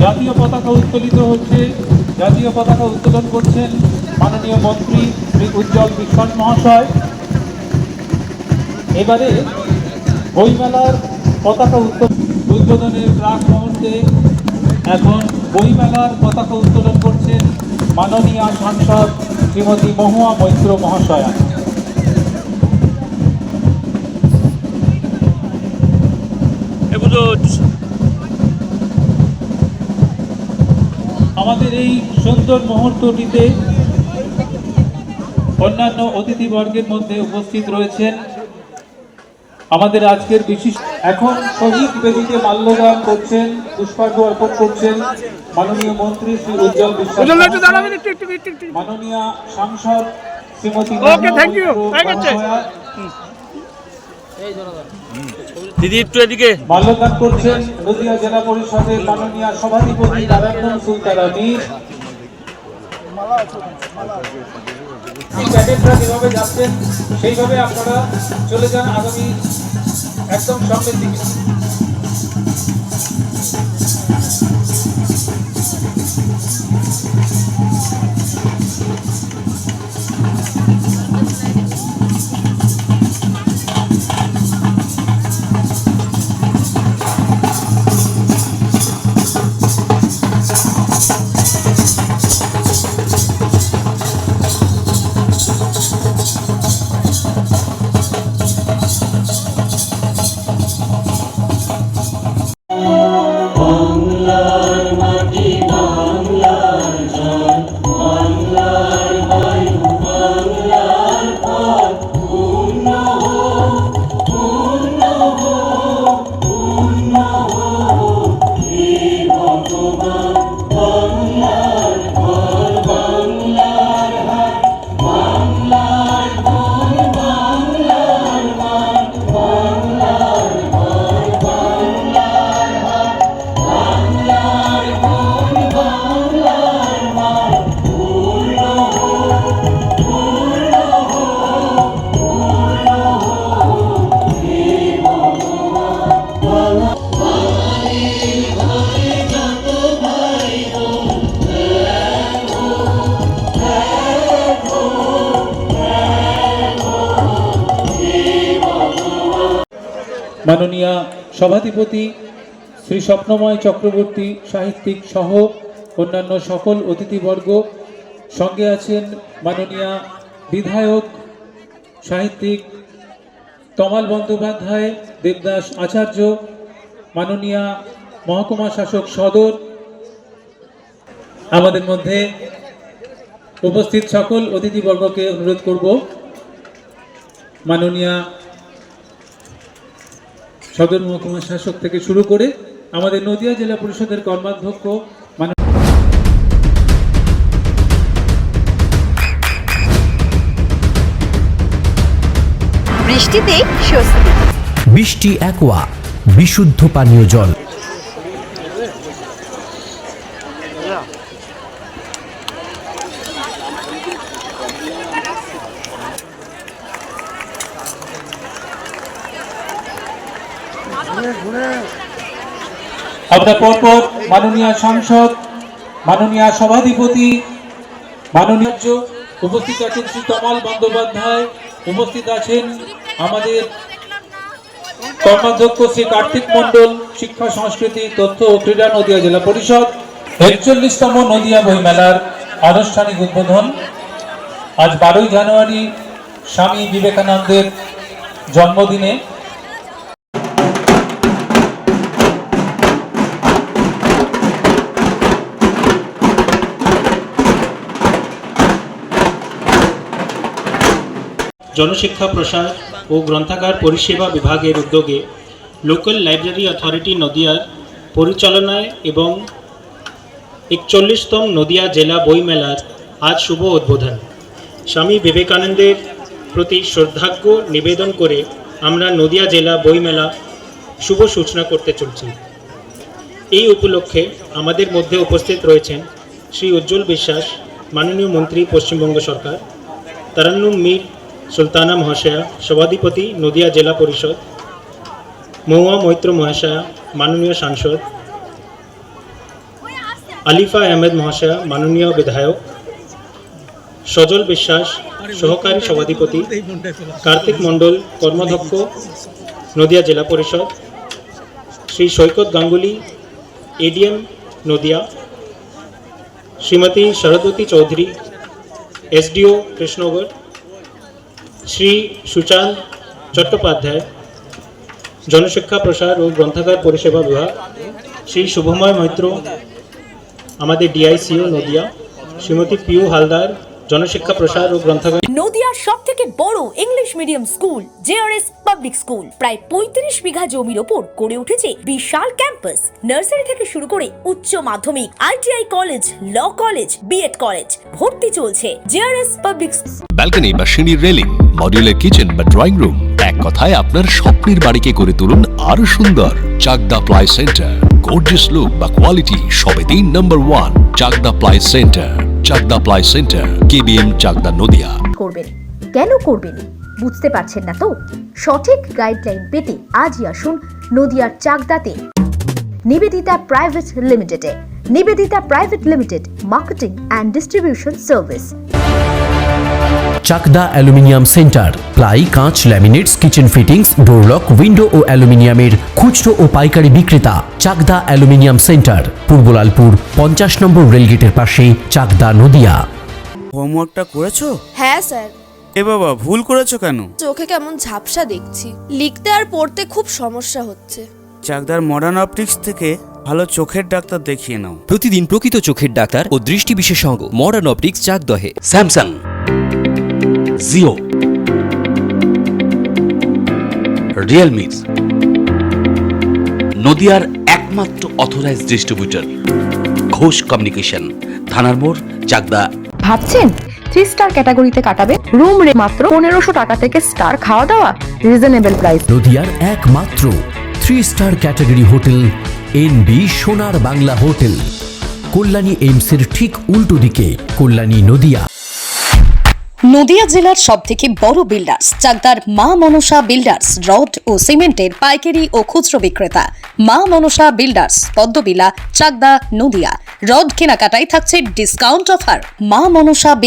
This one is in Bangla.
জাতীয় পতাকা উত্তোলিত হচ্ছে। জাতীয় পতাকা উত্তোলন করছেন মাননীয় মন্ত্রী শ্রী উজ্জ্বল বিশ্বাস মহাশয়। এবারে বইমেলার পতাকা উদ্বোধনের প্রাক মুহূর্তে এখন বইমেলার পতাকা উত্তোলন করছেন মাননীয় সাংসদ শ্রীমতী মহুয়া মৈত্র মহাশয়া। আমাদের এই সুন্দর মুহূর্তটিতে অন্যান্য অতিথিবর্গের মধ্যে উপস্থিত রয়েছেন আমাদের আজকের বিশিষ্ট। এখন শহীদ বেদিতে মাল্যদান করছেন, পুষ্পার্ঘ অর্পণ করছেন মাননীয় মন্ত্রী শ্রী উজ্জ্বল বিশ্বাস, মাননীয় সাংসদ শ্রীমতী দিদি একটু এদিকে মাল্যদান করছেন নদিয়া জেলা পরিষদের মাননীয় সভাধিপতি নারায়ণ সুলতানা মীর। ক্যাডেটরা যেভাবে যাচ্ছেন সেইভাবে আপনারা চলে যান আগামী একদম সামনের দিকে। মাননীয় সভাধিপতি শ্রী স্বপ্নময় চক্রবর্তী সাহিত্যিক সহ অন্যান্য সকল অতিথিবর্গ, সঙ্গে আছেন মাননীয় বিধায়ক সাহিত্যিক তমাল বন্দ্যোপাধ্যায়, দেবদাস আচার্য, মাননীয় মহকুমা শাসক সদর, আমাদের মধ্যে উপস্থিত সকল অতিথিবর্গকে অনুরোধ করব মাননীয় সদর মহকুমা শাসক থেকে শুরু করে আমাদের নদিয়া জেলা পরিষদের কর্মাধ্যক্ষ বৃষ্টিতে স্বস্তি। বৃষ্টি অ্যাকোয়া বিশুদ্ধ পানীয় জল। আমরা পরপর মাননীয় সাংসদ, মাননীয় সভাধিপতি, মাননীয় উপস্থিত আছেন শ্রী তমাল বন্দ্যোপাধ্যায়, উপস্থিত আছেন আমাদের কর্মাধ্যক্ষ শ্রী কার্তিক মণ্ডল, শিক্ষা সংস্কৃতি তথ্য ও ক্রীড়া নদিয়া জেলা পরিষদ। ৪১তম নদিয়া বইমেলার আনুষ্ঠানিক উদ্বোধন আজ 12ই জানুয়ারি স্বামী বিবেকানন্দের জন্মদিনে। জনশিক্ষা প্রসার ও গ্রন্থাগার পরিষেবা বিভাগের উদ্যোগে লোকাল লাইব্রেরি অথরিটি নদিয়ার পরিচালনায় এবং ৪১তম নদিয়া জেলা বইমেলার আজ শুভ উদ্বোধন। স্বামী বিবেকানন্দের প্রতি শ্রদ্ধার্ঘ্য নিবেদন করে আমরা নদিয়া জেলা বইমেলা শুভ সূচনা করতে চলছি। এই উপলক্ষে আমাদের মধ্যে উপস্থিত রয়েছেন শ্রী উজ্জ্বল বিশ্বাস, মাননীয় মন্ত্রী পশ্চিমবঙ্গ সরকার, তারান্নুম মীর সুলতানা মহাশয়া, সভাধিপতি নদিয়া জেলা পরিষদ, মহুয়া মৈত্র মহাশয়া, মাননীয় সাংসদ, আলিফা আহমেদ মহাশয়া মাননীয় বিধায়ক, সজল বিশ্বাস সহকারী সভাধিপতি, কার্তিক মণ্ডল কর্মাধ্যক্ষ নদিয়া জেলা পরিষদ, শ্রী সৈকত গাঙ্গুলি এডিএম নদিয়া, শ্রীমতী শরদবতী চৌধুরী এসডিও কৃষ্ণনগর, শ্রী সুচাঁদ চট্টোপাধ্যায় জনশিক্ষা প্রসার ও গ্রন্থাগার পরিষেবা বিভাগ, শ্রী শুভময় মৈত্র আমাদের ডিআইসিও নদিয়া, শ্রীমতী পিউ হালদার জনশিক্ষা প্রসার ও গ্রন্থাগার। নদিয়ার সব থেকে বড় English medium school JRS public school প্রায় ৩৫ বিঘা জমির ওপর গড়ে উঠেছে বিশাল ক্যাম্পাস। নার্সারি থেকে শুরু করে উচ্চ মাধ্যমিক, ITI college, law college, BEd college, ভর্তি চলছে জেআরএস পাবলিক। ব্যালকনি বা সিঁড়ির রেলিং, মডিউলার কিচেন বা ড্রয়িং রুম, এক কথায় আপনার স্বপ্নের বাড়িকে করে তুলুন আরো সুন্দর। Chakdah ply centre, gorgeous look বা কোয়ালিটি সবে 3 নম্বর 1 Chakdah ply centre. Chakdah ply centre, KBM Chakdah Nadia. করবেন কেন করবেন বুঝতে পারছেন না তো? সঠিক গাইডলাইন পেতে আজই আসুন নদিয়ার চাকদাতে নিবেদিতা প্রাইভেট লিমিটেডে। Nivedita private limited, marketing and distribution service. Chakdah aluminium centre, ply, কাঁচ, laminates, kitchen fittings, door lock, window ও অ্যালুমিনিয়ামের খুচরো ও পাইকারি বিক্রেতা। চাকদা অ্যালুমিনিয়াম সেন্টার, পূর্ব লালপুর 50 নম্বর রেলগেটের পাশে, চাকদা নদিয়া। হোমওয়ার্কটা করেছো? হ্যাঁ স্যার। এ বাবা, ভুল করেছো কেন? চোখে কেমন ঝাপসা দেখছি, লিখতে আর পড়তে খুব সমস্যা হচ্ছে। চাকদার মডার্ন অপটিক্স থেকে ভালো চোখের ডাক্তার দেখিয়ে নাও। প্রতিদিন প্রকৃত চোখের ডাক্তার ও দৃষ্টি বিশেষজ্ঞ মডার্ন অপটিক্স চাকদহে। স্যামসাং, জিও, রিয়েলমি, নদিয়ার একমাত্র অথরাইজড ডিস্ট্রিবিউটর ঘোষ কমিউনিকেশন, থানার মোড়, চাকদা। ভাবছেন 3 স্টার ক্যাটাগরিতে কাটাবেন? রুম রে মাত্র 1500 টাকা থেকে স্টার, খাওয়া দাওয়া রিজনেবল প্রাইস। নদিয়ার একমাত্র 3 স্টার ক্যাটাগরি হোটেল এনবি সোনার বাংলা হোটেল, কল্যাণী এইমসের ঠিক উল্টো দিকে, কল্যাণী নদিয়া। নদিয়া জেলার সব থেকে বড় বিল্ডার্স চাকদার মা মনসা বিল্ডার্স, রড ও সিমেন্টের পাইকারি ও খুচরো বিক্রেতা। মা মনসা বিল্ডার্স, পদ্মবিলা, চাকদা নদিয়া। রড কেনাকাটায় থাকছে ডিসকাউন্ট অফার। মা মনসা